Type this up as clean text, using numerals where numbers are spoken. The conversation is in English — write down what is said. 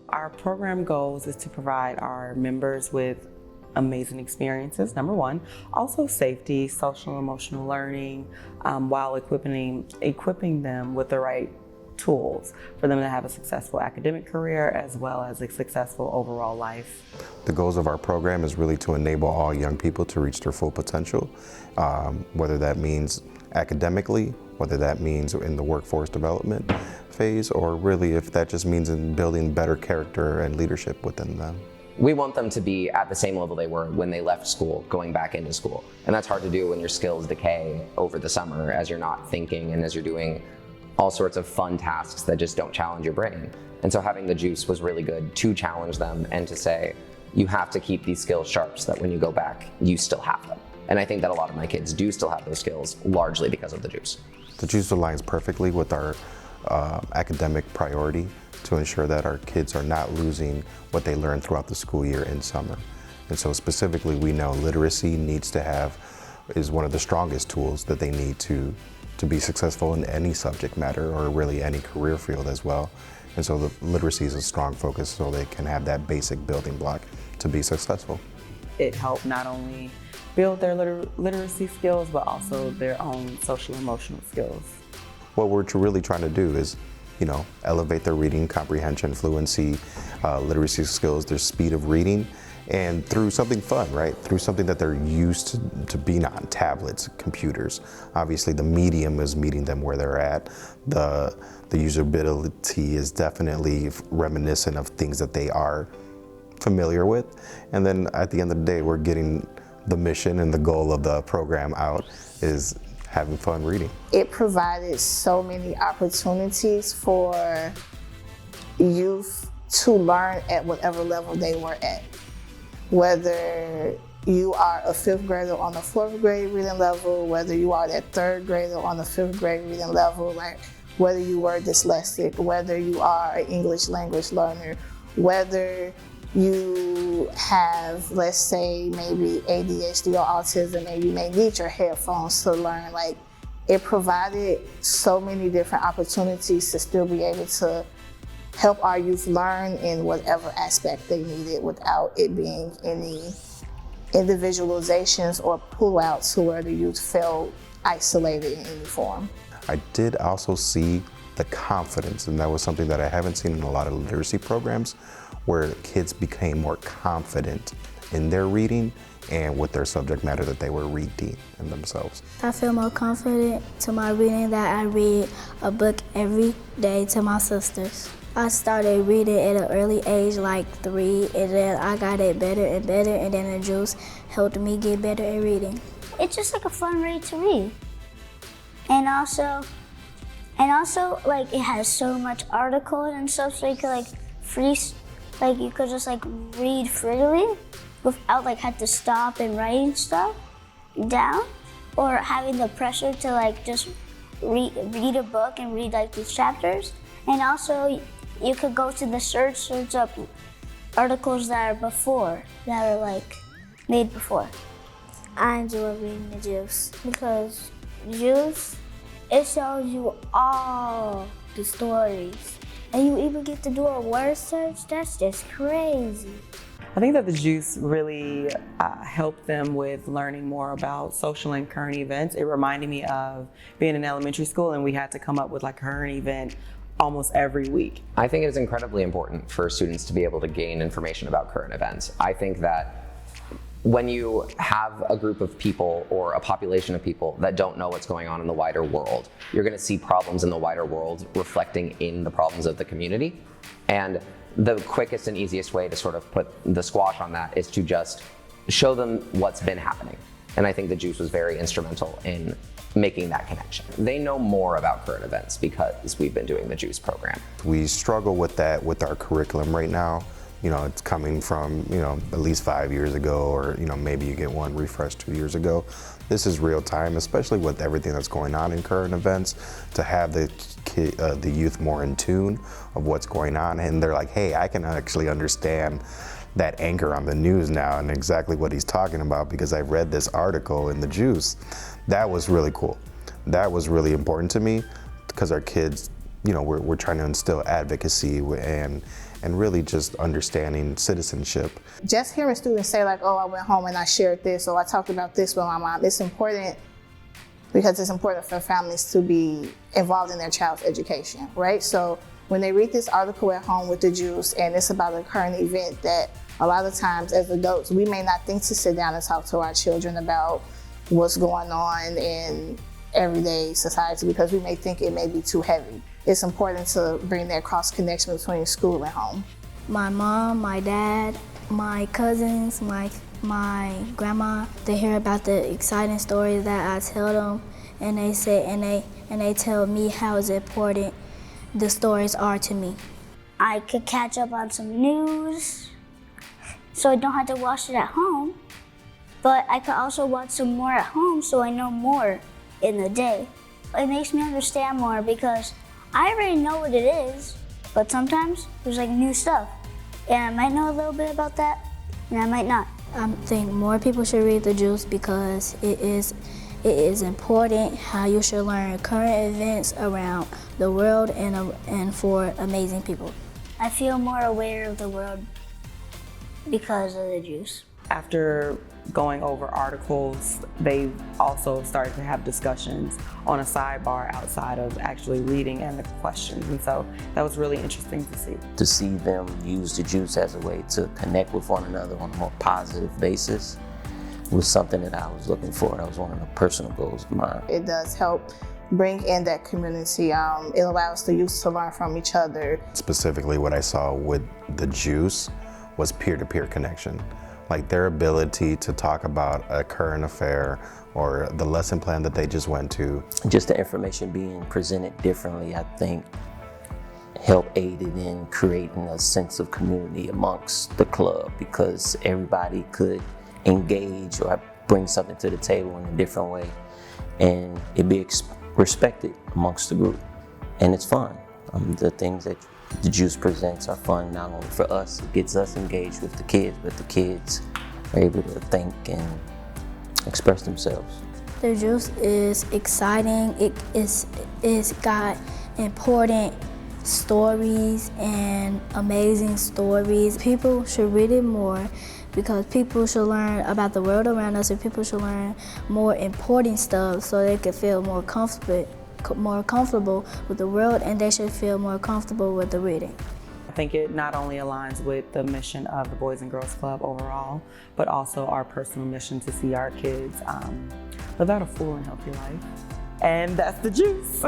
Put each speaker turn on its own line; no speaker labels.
Our program goals is to provide our members with amazing experiences, number one. Also safety, social and emotional learning, while equipping them with the right tools for them to have a successful academic career as well as a successful overall life.
The goals of our program is really to enable all young people to reach their full potential, whether that means academically, whether that means in the workforce development phase, or really if that just means in building better character and leadership within them.
We want them to be at the same level they were when they left school, going back into school. And that's hard to do when your skills decay over the summer as you're not thinking and as you're doing all sorts of fun tasks that just don't challenge your brain. And so having the juice was really good to challenge them and to say, you have to keep these skills sharp so that when you go back, you still have them. And I think that a lot of my kids do still have those skills, largely because of the juice.
The juice aligns perfectly with our academic priority to ensure that our kids are not losing what they learn throughout the school year in summer. And so specifically, we know literacy is one of the strongest tools that they need to be successful in any subject matter or really any career field as well. And so the literacy is a strong focus so they can have that basic building block to be successful.
It helped not only build their literacy skills, but also their own social emotional skills.
What we're really trying to do is, elevate their reading comprehension, fluency, literacy skills, their speed of reading, and through something fun, right? Through something that they're used to being on, tablets, computers. Obviously the medium is meeting them where they're at. The usability is definitely reminiscent of things that they are familiar with. And then at the end of the day, we're getting the mission and the goal of the program out is having fun reading.
It provided so many opportunities for youth to learn at whatever level they were at. Whether you are a fifth grader on the fourth grade reading level, whether you are that third grader on the fifth grade reading level, like whether you were dyslexic, whether you are an English language learner, whether you have, let's say, maybe ADHD or autism, and you may need your headphones to learn. Like, it provided so many different opportunities to still be able to help our youth learn in whatever aspect they needed without it being any individualizations or pullouts to where the youth felt isolated in any form.
I did also see the confidence, and that was something that I haven't seen in a lot of literacy programs, where kids became more confident in their reading and with their subject matter that they were reading in themselves.
I feel more confident to my reading that I read a book every day to my sisters. I started reading at an early age, like 3, and then I got it better and better, and then the juice helped me get better at reading.
It's just like a fun read to read. And also like it has so much articles and stuff, so you could you could just read freely without had to stop and writing stuff down, or having the pressure to just read a book and read these chapters. And also you could go to the search up articles that are made before.
I enjoy reading the juice because juice, it shows you all the stories. And you even get to do a word search. That's just crazy.
I think that the juice really helped them with learning more about social and current events. It reminded me of being in elementary school and we had to come up with a current event almost every week.
I think it is incredibly important for students to be able to gain information about current events. I think that when you have a group of people or a population of people that don't know what's going on in the wider world, you're going to see problems in the wider world reflecting in the problems of the community. And the quickest and easiest way to sort of put the squash on that is to just show them what's been happening. And I think the juice was very instrumental in making that connection. They know more about current events because we've been doing the juice program.
We struggle with that with our curriculum right now. It's coming from, at least 5 years ago, or, maybe you get one refreshed 2 years ago. This is real time, especially with everything that's going on in current events, to have the youth more in tune of what's going on. And they're like, hey, I can actually understand that anchor on the news now and exactly what he's talking about because I read this article in the juice. That was really cool. That was really important to me because our kids, we're trying to instill advocacy and really just understanding citizenship.
Just hearing students say like, oh, I went home and I shared this, or I talked about this with my mom, it's important because it's important for families to be involved in their child's education, right? So when they read this article at home with the juice, and it's about a current event that a lot of times as adults, we may not think to sit down and talk to our children about what's going on in everyday society because we may think it may be too heavy. It's important to bring that cross connection between school and home.
My mom, my dad, my cousins, my grandma, they hear about the exciting stories that I tell them, and they say and they tell me how important the stories are to me.
I could catch up on some news, so I don't have to watch it at home, but I could also watch some more at home so I know more in the day. It makes me understand more because I already know what it is, but sometimes there's like new stuff, and I might know a little bit about that, and I might not.
I think more people should read the juice because it is important how you should learn current events around the world and for amazing people.
I feel more aware of the world because of the juice.
After going over articles, they also started to have discussions on a sidebar outside of actually reading and the questions. And so that was really interesting to see.
To see them use the juice as a way to connect with one another on a more positive basis was something that I was looking for. That was one of the personal goals of mine.
It does help bring in that community. It allows the youth to learn from each other.
Specifically, what I saw with the juice was peer-to-peer connection. Like their ability to talk about a current affair or the lesson plan that they just went to.
Just the information being presented differently, I think, helped aided in creating a sense of community amongst the club because everybody could engage or bring something to the table in a different way and it be respected amongst the group. And it's fun. The things that the juice presents are fun not only for us, it gets us engaged with the kids, but the kids are able to think and express themselves.
The juice is exciting. It's got important stories and amazing stories. People should read it more because people should learn about the world around us and people should learn more important stuff so they can feel more comfortable with the world, and they should feel more comfortable with the reading.
I think it not only aligns with the mission of the Boys and Girls Club overall, but also our personal mission to see our kids live out a full and healthy life. And that's the juice.